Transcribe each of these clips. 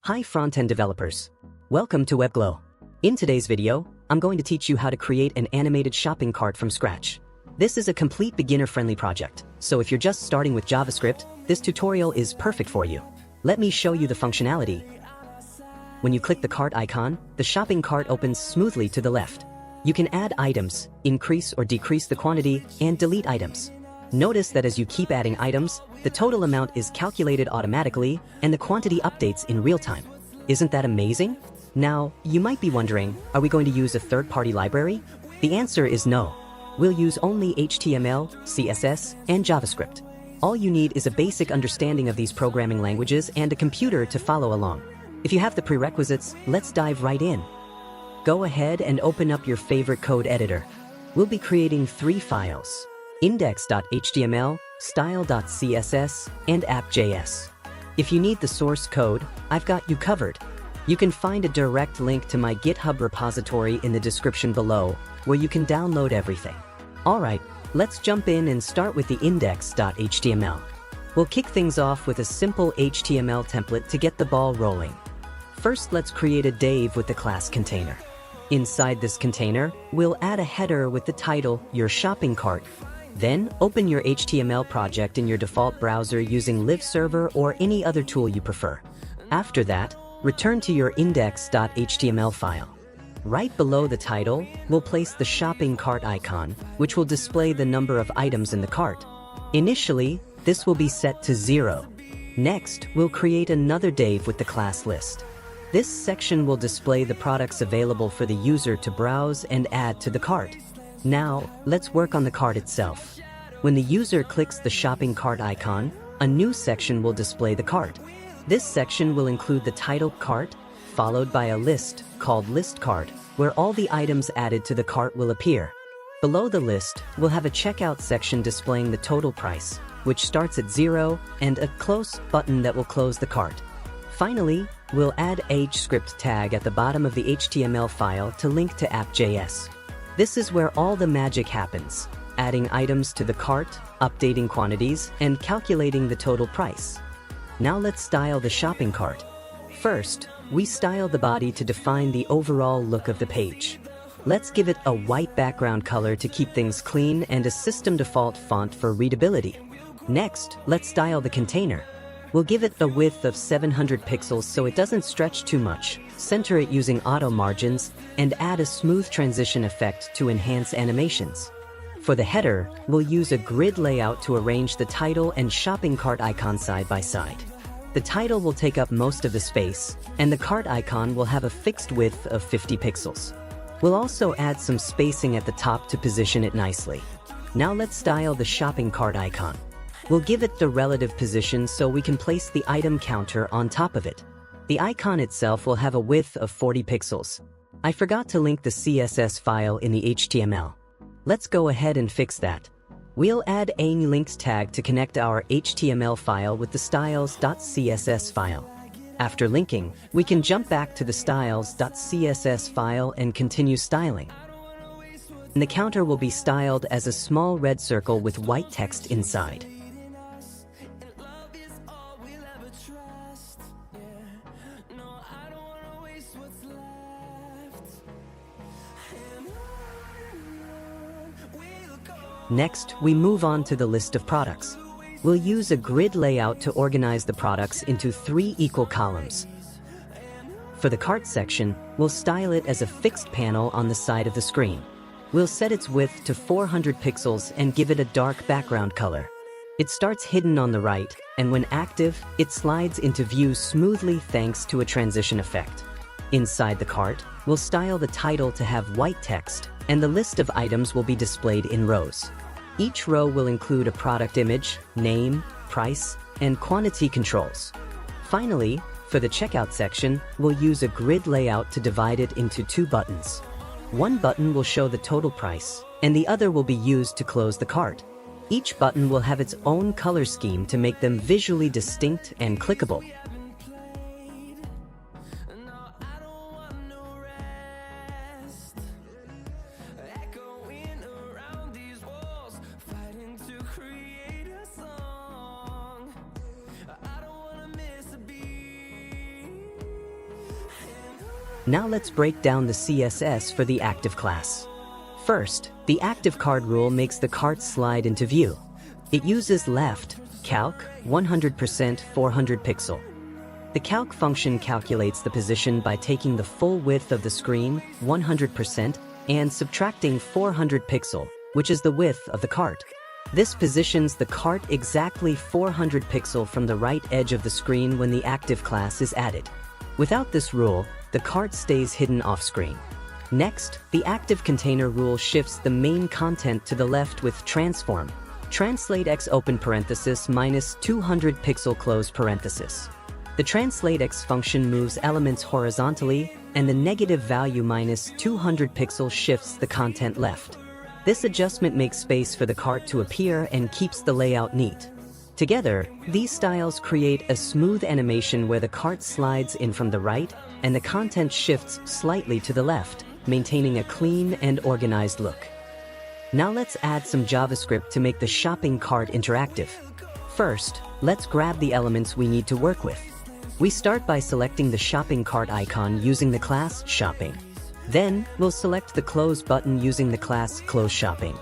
Hi front-end developers. Welcome to WebGlow. In today's video, I'm going to teach you how to create an animated shopping cart from scratch. This is a complete beginner-friendly project, so if you're just starting with JavaScript, this tutorial is perfect for you. Let me show you the functionality. When you click the cart icon, the shopping cart opens smoothly to the left. You can add items, increase or decrease the quantity, and delete items. Notice that as you keep adding items, the total amount is calculated automatically and the quantity updates in real time. Isn't that amazing? Now, you might be wondering, are we going to use a third-party library? The answer is no. We'll use only HTML, CSS, and JavaScript. All you need is a basic understanding of these programming languages and a computer to follow along. If you have the prerequisites, let's dive right in. Go ahead and open up your favorite code editor. We'll be creating 3 files: index.html, style.css, and app.js. If you need the source code, I've got you covered. You can find a direct link to my GitHub repository in the description below, where you can download everything. Alright, let's jump in and start with the index.html. We'll kick things off with a simple HTML template to get the ball rolling. First, let's create a div with the class container. Inside this container, we'll add a header with the title, Your Shopping Cart. Then, open your HTML project in your default browser using Live Server or any other tool you prefer. After that, return to your index.html file. Right below the title, we'll place the shopping cart icon, which will display the number of items in the cart. Initially, this will be set to 0. Next, we'll create another div with the class list. This section will display the products available for the user to browse and add to the cart. Now, let's work on the cart itself. When the user clicks the shopping cart icon, a new section will display the cart. This section will include the title cart, followed by a list called list cart, where all the items added to the cart will appear. Below the list, we'll have a checkout section displaying the total price, which starts at 0, and a close button that will close the cart. Finally, we'll add a JavaScript tag at the bottom of the HTML file to link to app.js. This is where all the magic happens, adding items to the cart, updating quantities, and calculating the total price. Now let's style the shopping cart. First, we style the body to define the overall look of the page. Let's give it a white background color to keep things clean and a system default font for readability. Next, let's style the container. We'll give it a width of 700 pixels so it doesn't stretch too much, center it using auto margins, and add a smooth transition effect to enhance animations. For the header, we'll use a grid layout to arrange the title and shopping cart icon side by side. The title will take up most of the space, and the cart icon will have a fixed width of 50 pixels. We'll also add some spacing at the top to position it nicely. Now let's style the shopping cart icon. We'll give it the relative position so we can place the item counter on top of it. The icon itself will have a width of 40 pixels. I forgot to link the CSS file in the HTML. Let's go ahead and fix that. We'll add a links tag to connect our HTML file with the styles.css file. After linking, we can jump back to the styles.css file and continue styling. And the counter will be styled as a small red circle with white text inside. Next, we move on to the list of products. We'll use a grid layout to organize the products into 3 equal columns. For the cart section, we'll style it as a fixed panel on the side of the screen. We'll set its width to 400 pixels and give it a dark background color. It starts hidden on the right, and when active, it slides into view smoothly thanks to a transition effect. Inside the cart, we'll style the title to have white text, and the list of items will be displayed in rows. Each row will include a product image, name, price, and quantity controls. Finally, for the checkout section, we'll use a grid layout to divide it into 2 buttons. One button will show the total price, and the other will be used to close the cart. Each button will have its own color scheme to make them visually distinct and clickable. Now let's break down the CSS for the active class. First, the active card rule makes the cart slide into view. It uses left, calc, 100% 400 pixel. The calc function calculates the position by taking the full width of the screen, 100%, and subtracting 400 pixel, which is the width of the cart. This positions the cart exactly 400 pixel from the right edge of the screen when the active class is added. Without this rule, the cart stays hidden off-screen. Next, the active container rule shifts the main content to the left with transform, translate x open parenthesis minus 200 pixel close parenthesis. The translate x function moves elements horizontally, and the negative value minus 200 pixels shifts the content left. This adjustment makes space for the cart to appear and keeps the layout neat. Together, these styles create a smooth animation where the cart slides in from the right and the content shifts slightly to the left, maintaining a clean and organized look. Now let's add some JavaScript to make the shopping cart interactive. First, let's grab the elements we need to work with. We start by selecting the shopping cart icon using the class shopping. Then, we'll select the close button using the class close shopping.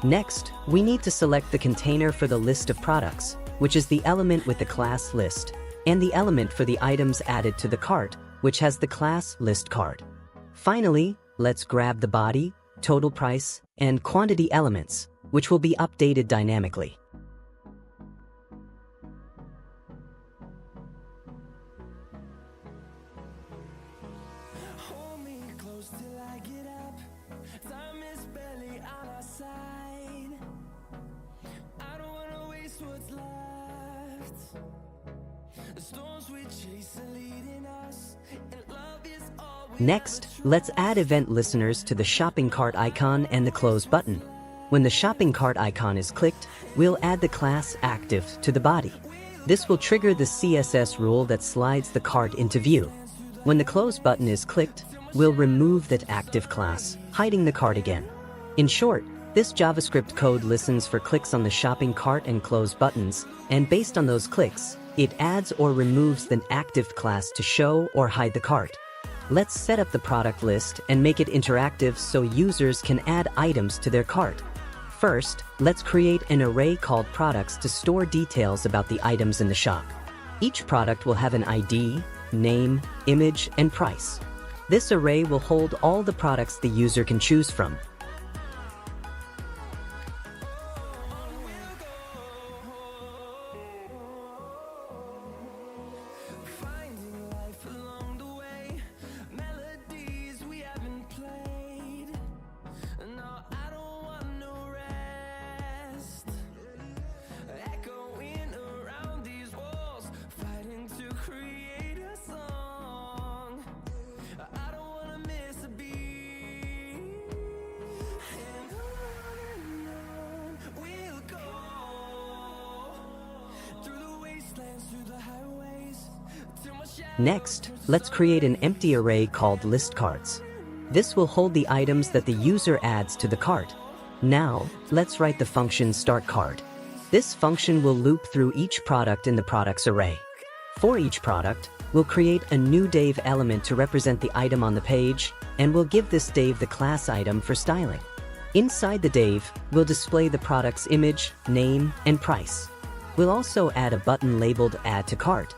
Next, we need to select the container for the list of products, which is the element with the class list, and the element for the items added to the cart, which has the class list card. Finally, let's grab the body, total price, and quantity elements, which will be updated dynamically. Next, let's add event listeners to the shopping cart icon and the close button. When the shopping cart icon is clicked, we'll add the class active to the body. This will trigger the CSS rule that slides the cart into view. When the close button is clicked, we'll remove that active class, hiding the cart again. In short, this JavaScript code listens for clicks on the shopping cart and close buttons, and based on those clicks, it adds or removes the active class to show or hide the cart. Let's set up the product list and make it interactive so users can add items to their cart. First, let's create an array called products to store details about the items in the shop. Each product will have an ID, name, image, and price. This array will hold all the products the user can choose from. Next, let's create an empty array called list cards. This will hold the items that the user adds to the cart. Now, let's write the function startCard. This function will loop through each product in the products array. For each product, we'll create a new div element to represent the item on the page, and we'll give this div the class item for styling. Inside the div, we'll display the product's image, name, and price. We'll also add a button labeled Add to Cart.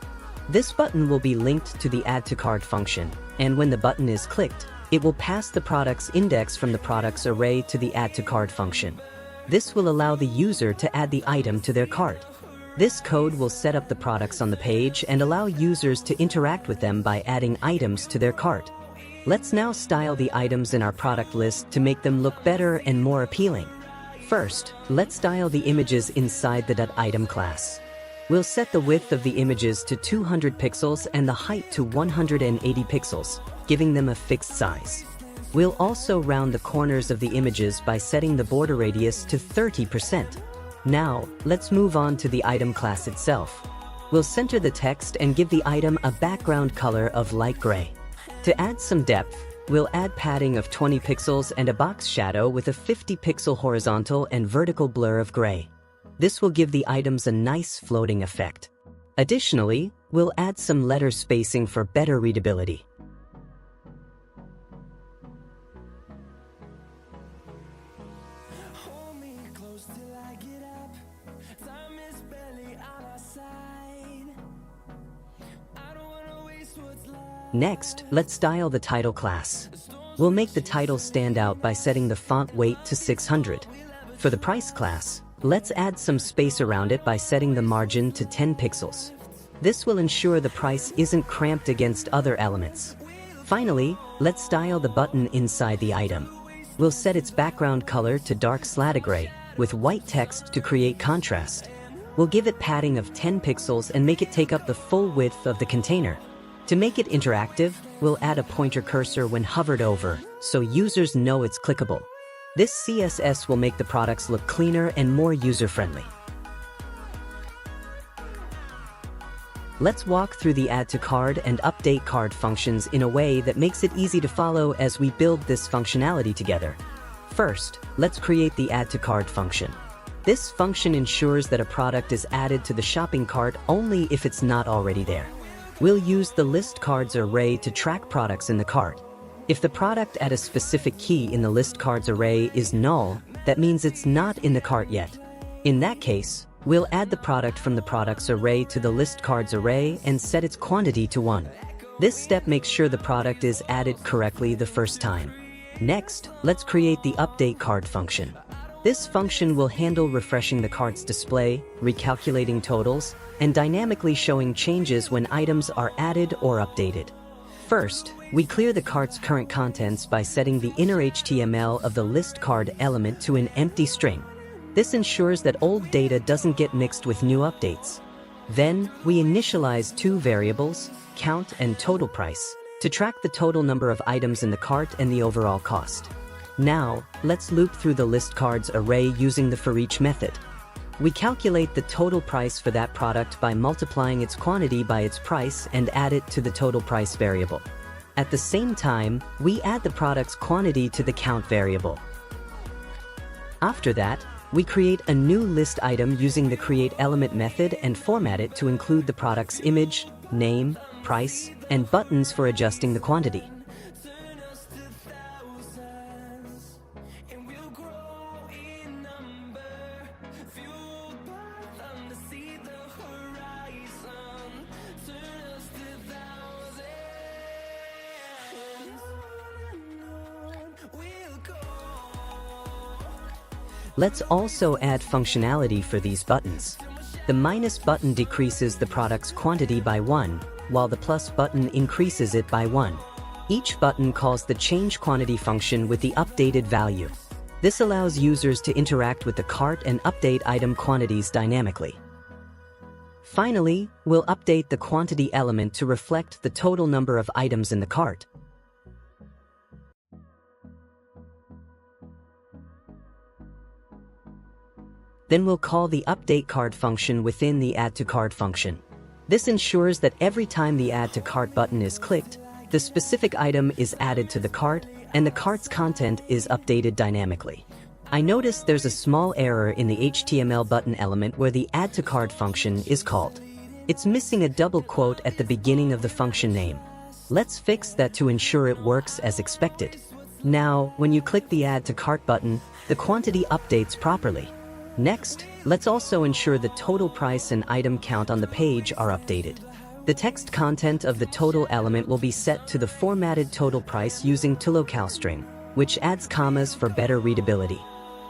This button will be linked to the Add to Cart function, and when the button is clicked, it will pass the product's index from the products array to the Add to Cart function. This will allow the user to add the item to their cart. This code will set up the products on the page and allow users to interact with them by adding items to their cart. Let's now style the items in our product list to make them look better and more appealing. First, let's style the images inside the .item class. We'll set the width of the images to 200 pixels and the height to 180 pixels, giving them a fixed size. We'll also round the corners of the images by setting the border radius to 30%. Now, let's move on to the item class itself. We'll center the text and give the item a background color of light gray. To add some depth, we'll add padding of 20 pixels and a box shadow with a 50 pixel horizontal and vertical blur of gray. This will give the items a nice floating effect. Additionally, we'll add some letter spacing for better readability. Next, let's style the title class. We'll make the title stand out by setting the font weight to 600. For the price class, let's add some space around it by setting the margin to 10 pixels. This will ensure the price isn't cramped against other elements. Finally, let's style the button inside the item. We'll set its background color to dark slate gray, with white text to create contrast. We'll give it padding of 10 pixels and make it take up the full width of the container. To make it interactive, we'll add a pointer cursor when hovered over, so users know it's clickable. This CSS will make the products look cleaner and more user-friendly. Let's walk through the Add to Card and Update Card functions in a way that makes it easy to follow as we build this functionality together. First, let's create the Add to Card function. This function ensures that a product is added to the shopping cart only if it's not already there. We'll use the list cards array to track products in the cart. If the product at a specific key in the list cards array is null, that means it's not in the cart yet. In that case, we'll add the product from the products array to the list cards array and set its quantity to 1. This step makes sure the product is added correctly the first time. Next, let's create the update card function. This function will handle refreshing the cart's display, recalculating totals, and dynamically showing changes when items are added or updated. First, we clear the cart's current contents by setting the inner HTML of the list card element to an empty string. This ensures that old data doesn't get mixed with new updates. Then, we initialize two variables, count and total price, to track the total number of items in the cart and the overall cost. Now, let's loop through the list cards array using the forEach method. We calculate the total price for that product by multiplying its quantity by its price and add it to the total price variable. At the same time, we add the product's quantity to the count variable. After that, we create a new list item using the createElement method and format it to include the product's image, name, price, and buttons for adjusting the quantity. Let's also add functionality for these buttons. The minus button decreases the product's quantity by 1, while the plus button increases it by 1. Each button calls the change quantity function with the updated value. This allows users to interact with the cart and update item quantities dynamically. Finally, we'll update the quantity element to reflect the total number of items in the cart. Then we'll call the update card function within the add to cart function. This ensures that every time the add to cart button is clicked, the specific item is added to the cart and the cart's content is updated dynamically. I noticed there's a small error in the HTML button element where the add to cart function is called. It's missing a double quote at the beginning of the function name. Let's fix that to ensure it works as expected. Now, when you click the add to cart button, the quantity updates properly. Next, let's also ensure the total price and item count on the page are updated. The text content of the total element will be set to the formatted total price using toLocalString, which adds commas for better readability.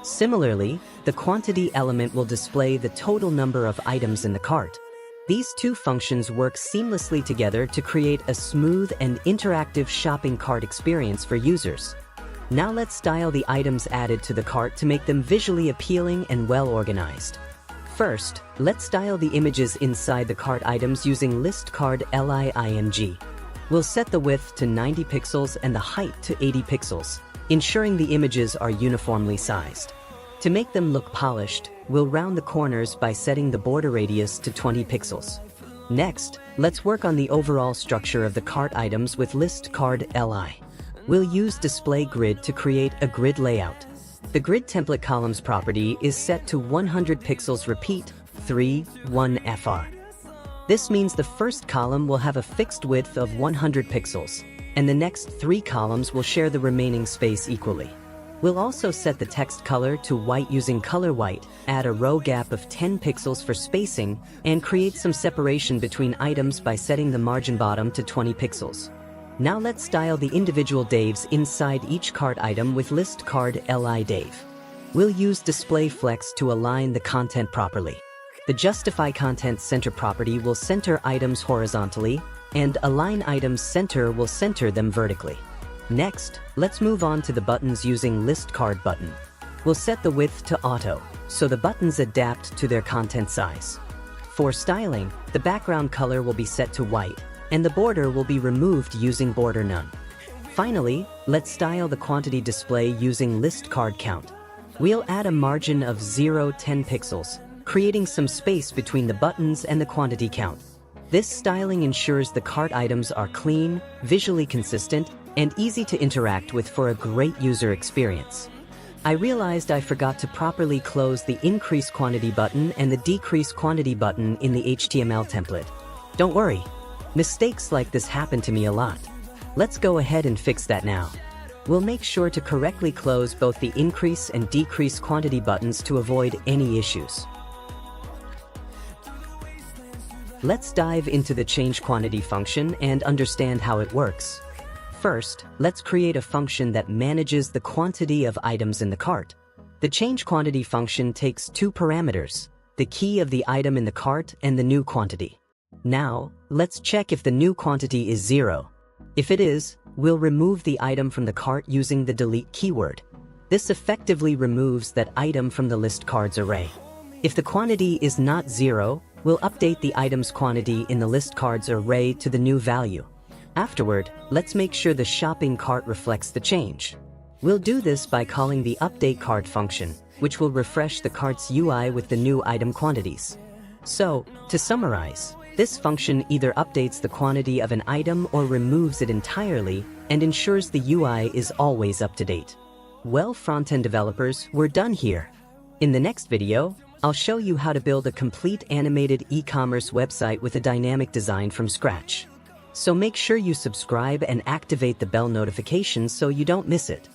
Similarly, the quantity element will display the total number of items in the cart. These two functions work seamlessly together to create a smooth and interactive shopping cart experience for users. Now let's style the items added to the cart to make them visually appealing and well organized. First, let's style the images inside the cart items using listCardLimg. We'll set the width to 90 pixels and the height to 80 pixels, ensuring the images are uniformly sized. To make them look polished, we'll round the corners by setting the border radius to 20 pixels. Next, let's work on the overall structure of the cart items with listCardLi. We'll use display grid to create a grid layout. The grid template columns property is set to 100 pixels repeat 3.1 fr. This means the first column will have a fixed width of 100 pixels, and the next 3 columns will share the remaining space equally. We'll also set the text color to white using color white, add a row gap of 10 pixels for spacing, and create some separation between items by setting the margin bottom to 20 pixels. Now let's style the individual divs inside each cart item with list card li div. We'll use display flex to align the content properly. The justify content center property will center items horizontally, and align items center will center them vertically. Next, let's move on to the buttons using list card button. We'll set the width to auto, so the buttons adapt to their content size. For styling, the background color will be set to white, and the border will be removed using border none. Finally, let's style the quantity display using list card count. We'll add a margin of 0-10 pixels, creating some space between the buttons and the quantity count. This styling ensures the cart items are clean, visually consistent, and easy to interact with for a great user experience. I realized I forgot to properly close the increase quantity button and the decrease quantity button in the HTML template. Don't worry, mistakes like this happen to me a lot. Let's go ahead and fix that now. We'll make sure to correctly close both the increase and decrease quantity buttons to avoid any issues. Let's dive into the change quantity function and understand how it works. First, let's create a function that manages the quantity of items in the cart. The change quantity function takes two parameters, the key of the item in the cart and the new quantity. Now, let's check if the new quantity is 0. If it is, we'll remove the item from the cart using the delete keyword. This effectively removes that item from the list cards array. If the quantity is not 0, we'll update the item's quantity in the list cards array to the new value. Afterward, let's make sure the shopping cart reflects the change. We'll do this by calling the update cart function, which will refresh the cart's UI with the new item quantities. So, to summarize, this function either updates the quantity of an item or removes it entirely and ensures the UI is always up to date. Well, front-end developers, we're done here. In the next video, I'll show you how to build a complete animated e-commerce website with a dynamic design from scratch. So make sure you subscribe and activate the bell notifications so you don't miss it.